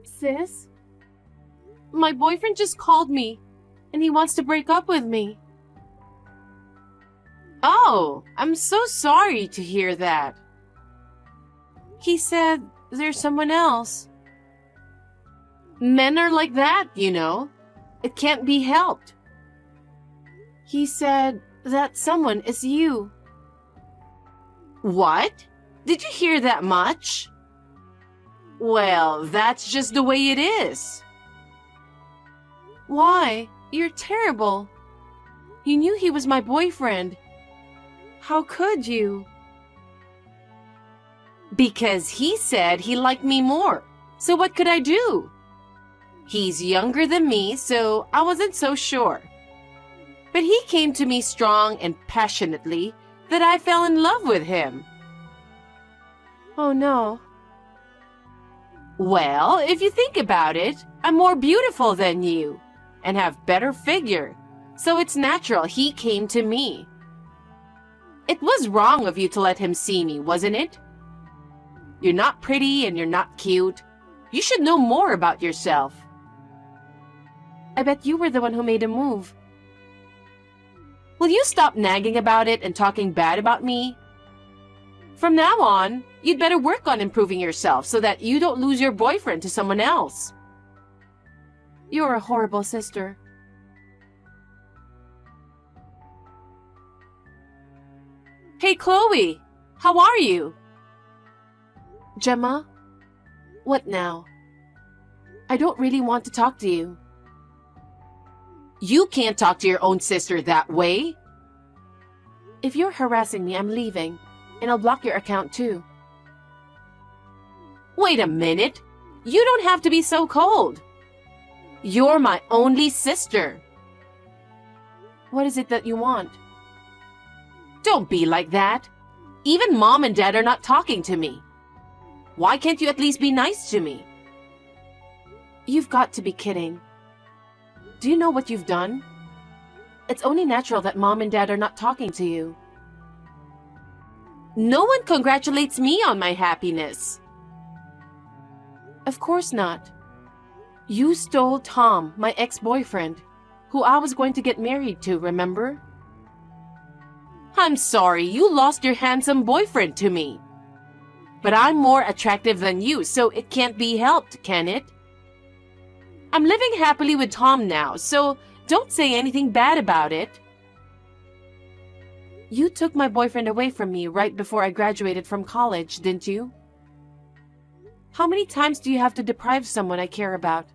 Sis, my boyfriend just called me and he wants to break up with me. Oh, I'm so sorry to hear that. He said there's someone else. Men are like that, you know. It can't be helped. He said that someone is you. What? Did you hear that much? Well, that's just the way it is. Why? You're terrible. You knew he was my boyfriend. How could you? Because he said he liked me more. So what could I do? He's younger than me, so I wasn't so sure. But he came to me strong and passionately that I fell in love with him. Oh no. Well, if you think about it, I'm more beautiful than you and have better figure, so it's natural he came to me. It was wrong of you to let him see me, wasn't it? You're not pretty and you're not cute. You should know more about yourself. I bet you were the one who made him move. Will you stop nagging about it and talking bad about me? From now on, you'd better work on improving yourself so that you don't lose your boyfriend to someone else. You're a horrible sister. Hey, Chloe, how are you? Gemma, what now? I don't really want to talk to you. You can't talk to your own sister that way. If you're harassing me, I'm leaving, and I'll block your account too. Wait a minute. You don't have to be so cold. You're my only sister. What is it that you want? Don't be like that. Even Mom and Dad are not talking to me. Why can't you at least be nice to me? You've got to be kidding. Do you know what you've done? It's only natural that Mom and Dad are not talking to you. No one congratulates me on my happiness. Of course not. You stole Tom, my ex-boyfriend, who I was going to get married to, remember? I'm sorry you lost your handsome boyfriend to me. But I'm more attractive than you, so it can't be helped, can it? I'm living happily with Tom now, so don't say anything bad about it. You took my boyfriend away from me right before I graduated from college, didn't you? How many times do you have to deprive someone I care about?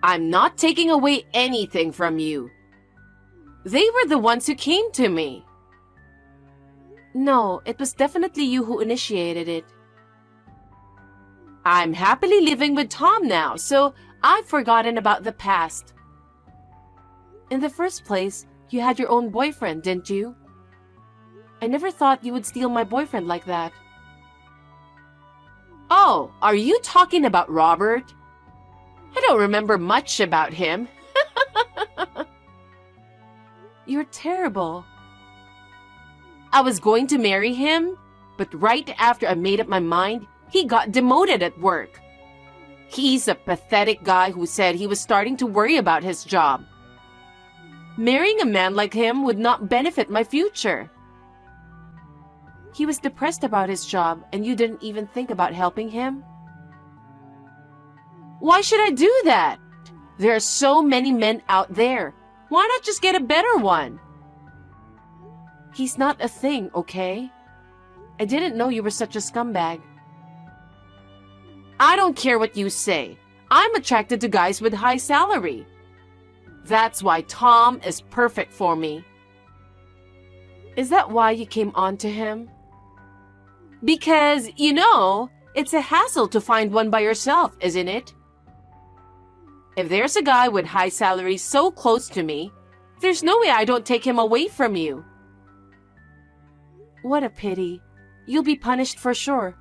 I'm not taking away anything from you. They were the ones who came to me. No, it was definitely you who initiated it. I'm happily living with Tom now, so I've forgotten about the past. In the first place, you had your own boyfriend, didn't you? I never thought you would steal my boyfriend like that. Oh, are you talking about Robert? I don't remember much about him. You're terrible. I was going to marry him, but right after I made up my mind, he got demoted at work. He's a pathetic guy who said he was starting to worry about his job. Marrying a man like him would not benefit my future. He was depressed about his job and you didn't even think about helping him? Why should I do that? There are so many men out there. Why not just get a better one? He's not a thing, okay? I didn't know you were such a scumbag. I don't care what you say. I'm attracted to guys with high salary. That's why Tom is perfect for me. Is that why you came on to him? Because, you know, it's a hassle to find one by yourself, isn't it? If there's a guy with high salary so close to me, there's no way I don't take him away from you. What a pity. You'll be punished for sure.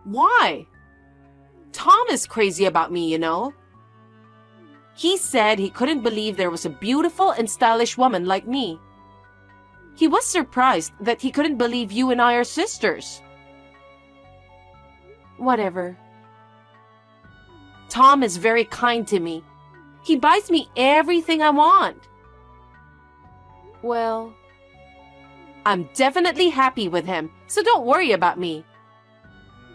Why? Tom is crazy about me, you know. He said he couldn't believe there was a beautiful and stylish woman like me. He was surprised that he couldn't believe you and I are sisters. Whatever. Tom is very kind to me. He buys me everything I want. Well, I'm definitely happy with him, so don't worry about me.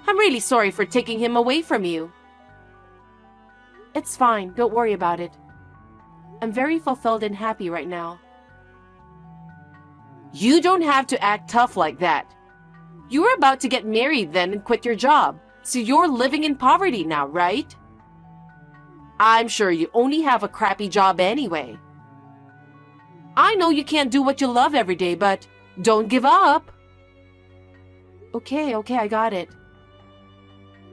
I'm really sorry for taking him away from you. It's fine, don't worry about it. I'm very fulfilled and happy right now. You don't have to act tough like that. You were about to get married then and quit your job, so you're living in poverty now, right? I'm sure you only have a crappy job anyway. I know you can't do what you love every day, but don't give up. Okay, I got it.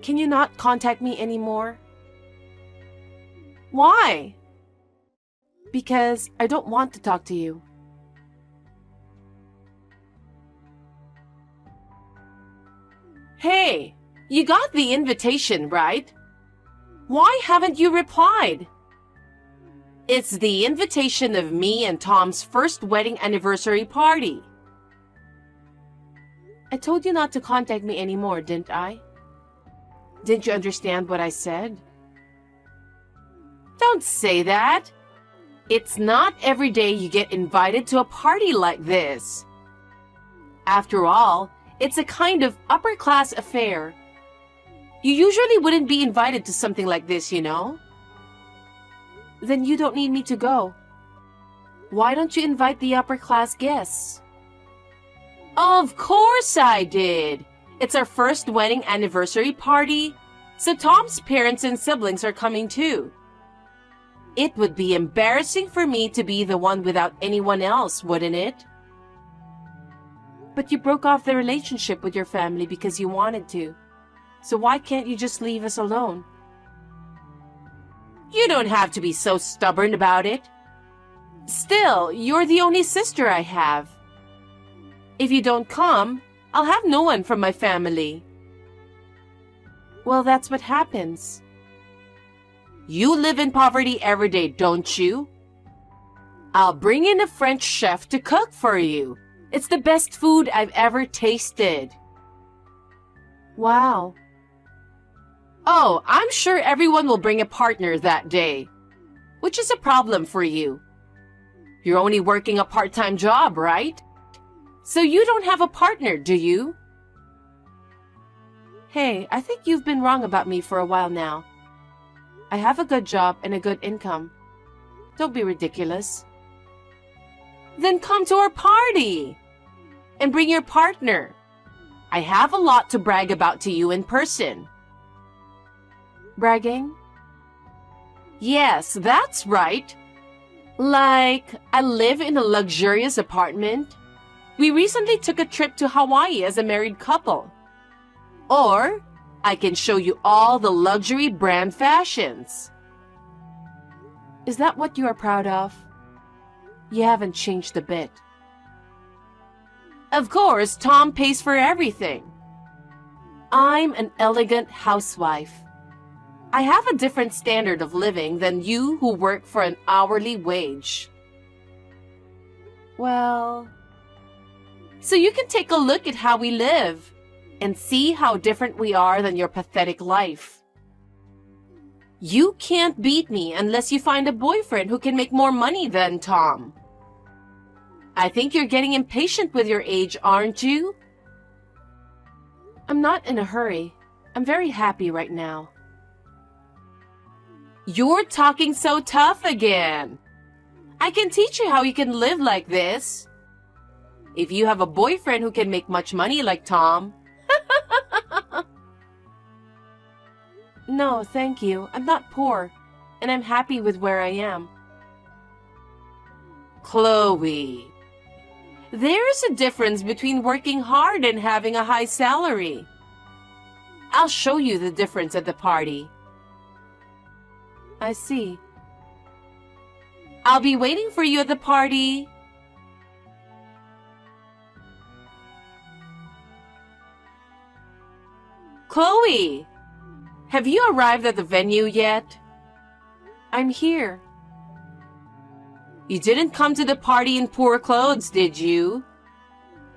Can you not contact me anymore? Why? Because I don't want to talk to you. Hey, you got the invitation, right? Why haven't you replied? It's the invitation of me and Tom's first wedding anniversary party. I told you not to contact me anymore, didn't I? Didn't you understand what I said? Don't say that. It's not every day you get invited to a party like this. After all, it's a kind of upper-class affair. You usually wouldn't be invited to something like this, you know? Then you don't need me to go. Why don't you invite the upper-class guests? Of course I did. It's our first wedding anniversary party, so Tom's parents and siblings are coming too. It would be embarrassing for me to be the one without anyone else, wouldn't it? But you broke off the relationship with your family because you wanted to. So why can't you just leave us alone? You don't have to be so stubborn about it. Still, you're the only sister I have. If you don't come, I'll have no one from my family. Well, that's what happens. You live in poverty every day, don't you? I'll bring in a French chef to cook for you. It's the best food I've ever tasted. Wow. Oh, I'm sure everyone will bring a partner that day, which is a problem for you. You're only working a part-time job, right? So you don't have a partner, do you? Hey, I think you've been wrong about me for a while now. I have a good job and a good income. Don't be ridiculous. Then come to our party and bring your partner. I have a lot to brag about to you in person. Bragging? Yes, that's right. Like, I live in a luxurious apartment. We recently took a trip to Hawaii as a married couple. Or, I can show you all the luxury brand fashions. Is that what you are proud of? You haven't changed a bit. Of course, Tom pays for everything. I'm an elegant housewife. I have a different standard of living than you who work for an hourly wage. Well, so you can take a look at how we live and see how different we are than your pathetic life. You can't beat me unless you find a boyfriend who can make more money than Tom. I think you're getting impatient with your age, aren't you? I'm not in a hurry. I'm very happy right now. You're talking so tough again. I can teach you how you can live like this. If you have a boyfriend who can make much money like Tom. No, thank you. I'm not poor, and I'm happy with where I am. Chloe, there's a difference between working hard and having a high salary. I'll show you the difference at the party. I see. I'll be waiting for you at the party. Chloe, have you arrived at the venue yet? I'm here. You didn't come to the party in poor clothes, did you?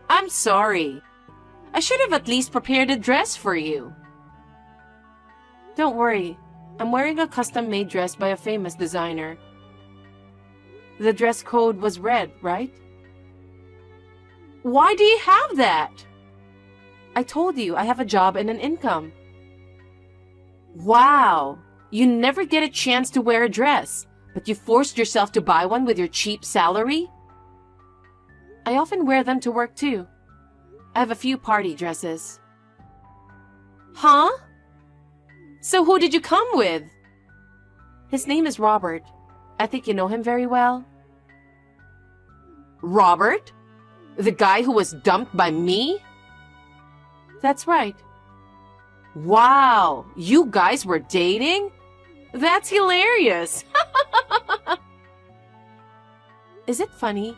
I'm sorry. I should have at least prepared a dress for you. Don't worry. I'm wearing a custom-made dress by a famous designer. The dress code was red, right? Why do you have that? I told you I have a job and an income. Wow, you never get a chance to wear a dress, but you forced yourself to buy one with your cheap salary? I often wear them to work too. I have a few party dresses. Huh? So who did you come with? His name is Robert. I think you know him very well. Robert? The guy who was dumped by me? That's right. Wow, you guys were dating? That's hilarious. Is it funny?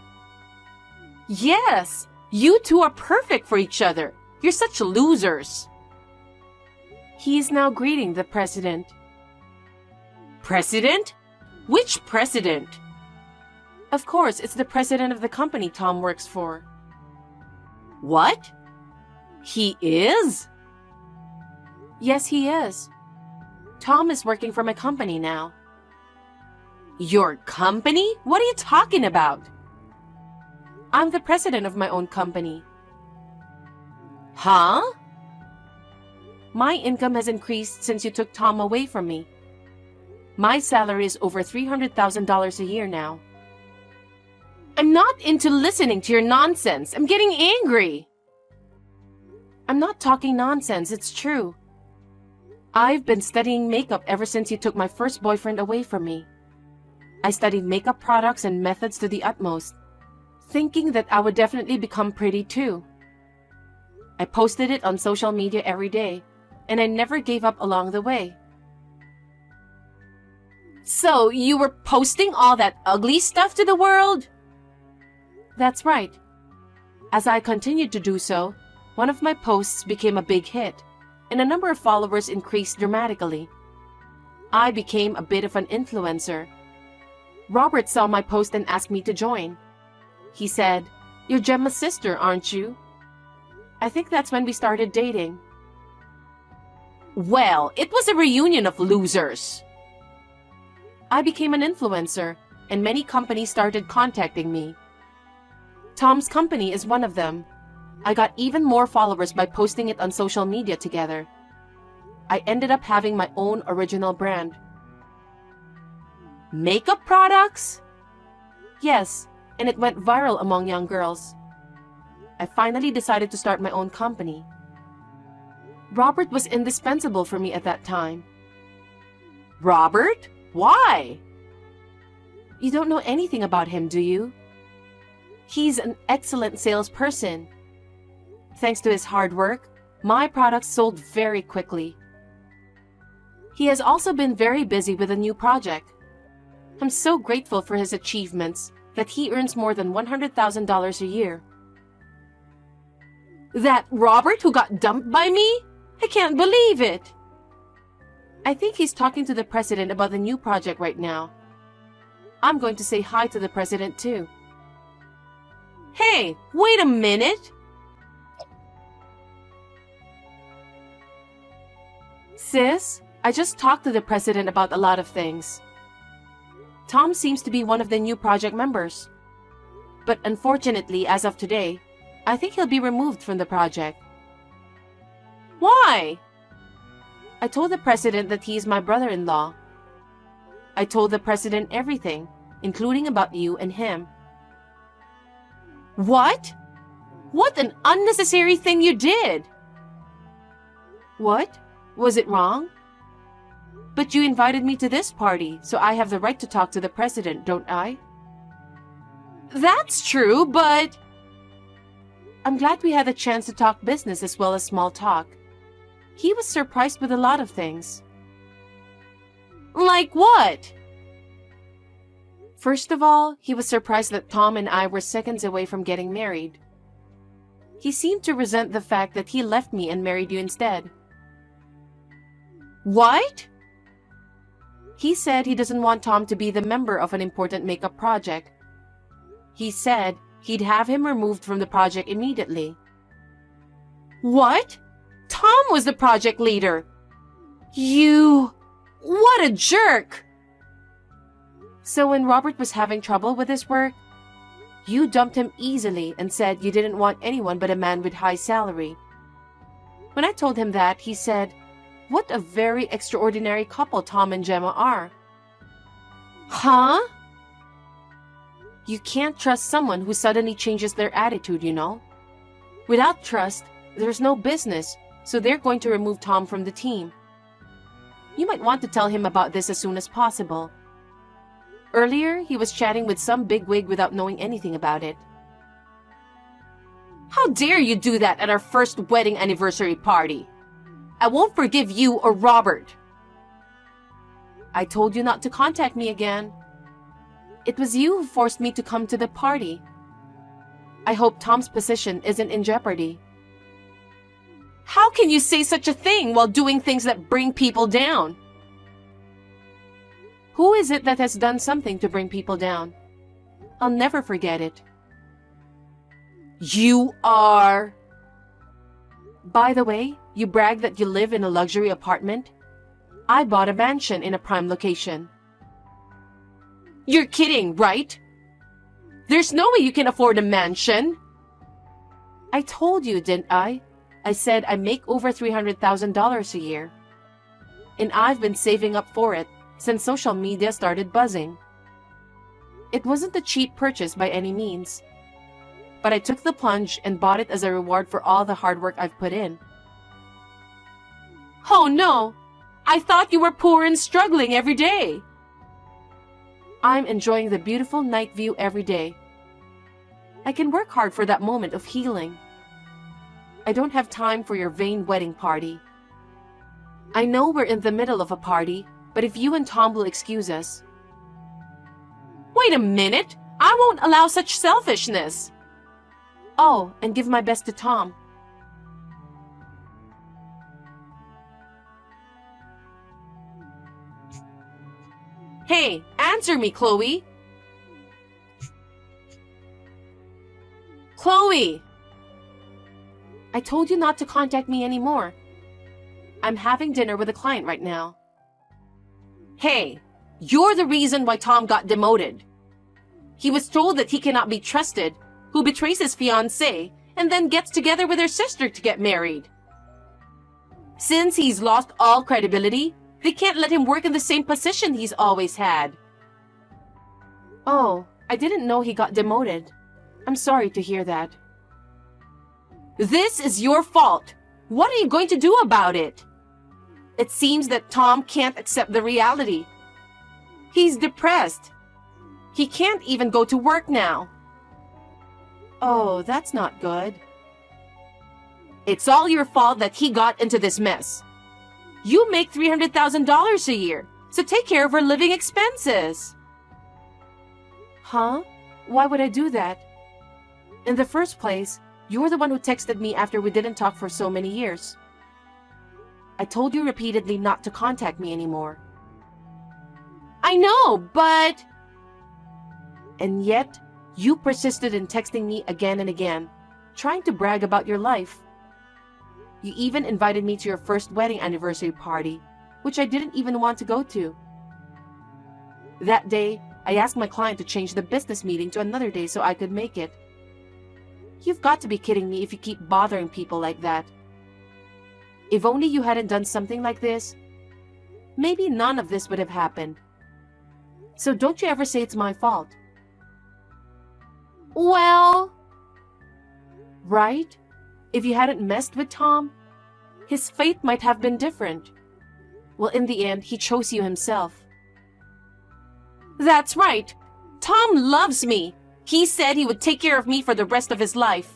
Yes, you two are perfect for each other. You're such losers. He is now greeting the president. President? Which president? Of course, it's the president of the company Tom works for. What? He is? Yes, he is. Tom is working for my company now. Your company? What are you talking about? I'm the president of my own company. Huh? My income has increased since you took Tom away from me. My salary is over $300,000 a year now. I'm not into listening to your nonsense. I'm getting angry. I'm not talking nonsense, it's true. I've been studying makeup ever since you took my first boyfriend away from me. I studied makeup products and methods to the utmost, thinking that I would definitely become pretty too. I posted it on social media every day, and I never gave up along the way. So, you were posting all that ugly stuff to the world? That's right. As I continued to do so, one of my posts became a big hit, and a number of followers increased dramatically. I became a bit of an influencer. Robert saw my post and asked me to join. He said, "You're Gemma's sister, aren't you?" I think that's when we started dating. Well, it was a reunion of losers. I became an influencer, and many companies started contacting me. Tom's company is one of them. I got even more followers by posting it on social media together. I ended up having my own original brand. Makeup products? Yes, and it went viral among young girls. I finally decided to start my own company. Robert was indispensable for me at that time. Robert? Why? You don't know anything about him, do you? He's an excellent salesperson. Thanks to his hard work, my products sold very quickly. He has also been very busy with a new project. I'm so grateful for his achievements that he earns more than $100,000 a year. That Robert who got dumped by me? I can't believe it. I think he's talking to the president about the new project right now. I'm going to say hi to the president too. Hey, wait a minute. Sis, I just talked to the president about a lot of things. Tom seems to be one of the new project members. But unfortunately, as of today, I think he'll be removed from the project. Why? I told the president that he is my brother-in-law. I told the president everything, including about you and him. What? What an unnecessary thing you did! What? Was it wrong? But you invited me to this party, so I have the right to talk to the president, don't I? That's true, but... I'm glad we had the chance to talk business as well as small talk. He was surprised with a lot of things. Like what? First of all, he was surprised that Tom and I were seconds away from getting married. He seemed to resent the fact that he left me and married you instead. What? He said he doesn't want Tom to be the member of an important makeup project. He said he'd have him removed from the project immediately. What? Tom was the project leader. You... What a jerk! So when Robert was having trouble with his work, you dumped him easily and said you didn't want anyone but a man with high salary. When I told him that, he said, "What a very extraordinary couple Tom and Gemma are." Huh? You can't trust someone who suddenly changes their attitude, you know. Without trust, there's no business, so they're going to remove Tom from the team. You might want to tell him about this as soon as possible. Earlier, he was chatting with some bigwig without knowing anything about it. How dare you do that at our first wedding anniversary party? I won't forgive you or Robert. I told you not to contact me again. It was you who forced me to come to the party. I hope Tom's position isn't in jeopardy. How can you say such a thing while doing things that bring people down? Who is it that has done something to bring people down? I'll never forget it. You are... By the way, you brag that you live in a luxury apartment. I bought a mansion in a prime location. You're kidding, right? There's no way you can afford a mansion. I told you, didn't I? I said I make over $300,000 a year. And I've been saving up for it since social media started buzzing. It wasn't a cheap purchase by any means. But I took the plunge and bought it as a reward for all the hard work I've put in. Oh no! I thought you were poor and struggling every day. I'm enjoying the beautiful night view every day. I can work hard for that moment of healing. I don't have time for your vain wedding party. I know we're in the middle of a party, but if you and Tom will excuse us... Wait a minute! I won't allow such selfishness! Oh, and give my best to Tom. Hey, answer me, Chloe! Chloe! I told you not to contact me anymore. I'm having dinner with a client right now. Hey, you're the reason why Tom got demoted. He was told that he cannot be trusted, who betrays his fiancé and then gets together with her sister to get married. Since he's lost all credibility, they can't let him work in the same position he's always had. Oh, I didn't know he got demoted. I'm sorry to hear that. This is your fault. What are you going to do about it? It seems that Tom can't accept the reality. He's depressed. He can't even go to work now. Oh, that's not good. It's all your fault that he got into this mess. You make $300,000 a year, so take care of her living expenses. Huh? Why would I do that? In the first place, you're the one who texted me after we didn't talk for so many years. I told you repeatedly not to contact me anymore. I know, but... And yet, you persisted in texting me again and again, trying to brag about your life. You even invited me to your first wedding anniversary party, which I didn't even want to go to. That day, I asked my client to change the business meeting to another day so I could make it. You've got to be kidding me if you keep bothering people like that. If only you hadn't done something like this, maybe none of this would have happened. So don't you ever say it's my fault. Well... Right? If you hadn't messed with Tom, his fate might have been different. Well, in the end, he chose you himself. That's right. Tom loves me. He said he would take care of me for the rest of his life.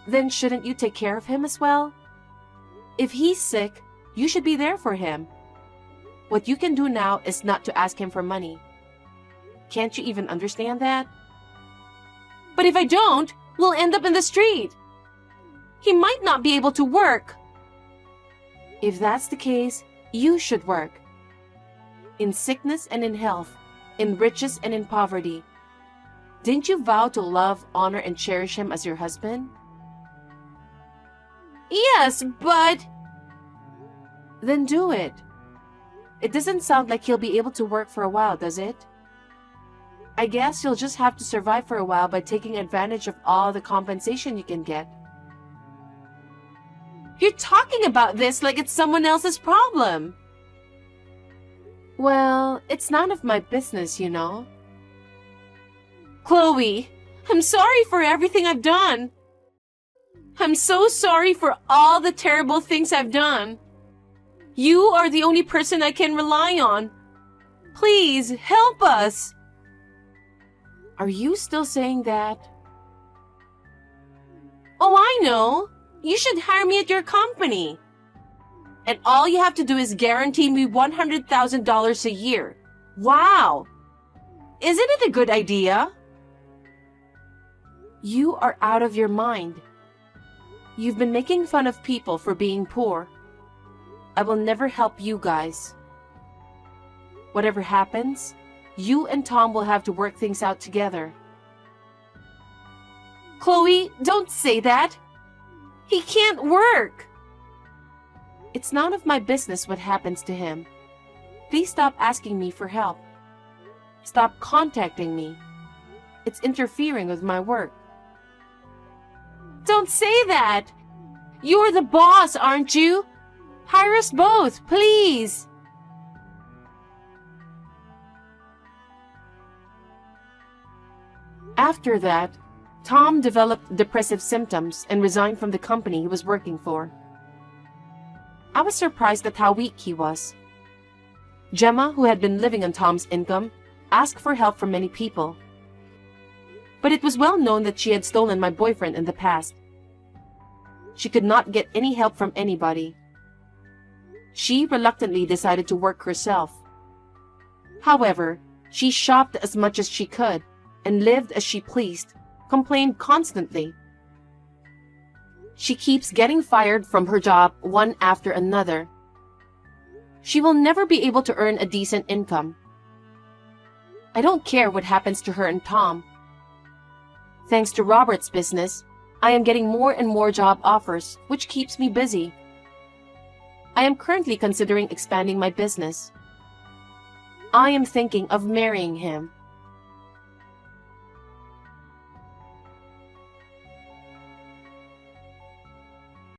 Then shouldn't you take care of him as well? If he's sick, you should be there for him. What you can do now is not to ask him for money. Can't you even understand that? But if I don't, we'll end up in the street. He might not be able to work. If that's the case, you should work. In sickness and in health, in riches and in poverty. Didn't you vow to love, honor, and cherish him as your husband? Yes, but... Then do it. It doesn't sound like he'll be able to work for a while, does it? I guess you'll just have to survive for a while by taking advantage of all the compensation you can get. You're talking about this like it's someone else's problem. Well, it's none of my business, you know. Chloe, I'm sorry for everything I've done. I'm so sorry for all the terrible things I've done. You are the only person I can rely on. Please, help us. Are you still saying that? Oh, I know. You should hire me at your company. And all you have to do is guarantee me $100,000 a year. Wow! Isn't it a good idea? You are out of your mind. You've been making fun of people for being poor. I will never help you guys. Whatever happens, you and Tom will have to work things out together. Chloe, don't say that. He can't work. It's none of my business what happens to him. Please stop asking me for help. Stop contacting me. It's interfering with my work. Don't say that. You're the boss, aren't you? Hire us both, please. After that, Tom developed depressive symptoms and resigned from the company he was working for. I was surprised at how weak he was. Gemma, who had been living on Tom's income, asked for help from many people. But it was well known that she had stolen my boyfriend in the past. She could not get any help from anybody. She reluctantly decided to work herself. However, she shopped as much as she could and lived as she pleased, complained constantly. She keeps getting fired from her job one after another. She will never be able to earn a decent income. I don't care what happens to her and Tom. Thanks to Robert's business, I am getting more and more job offers, which keeps me busy. I am currently considering expanding my business. I am thinking of marrying him.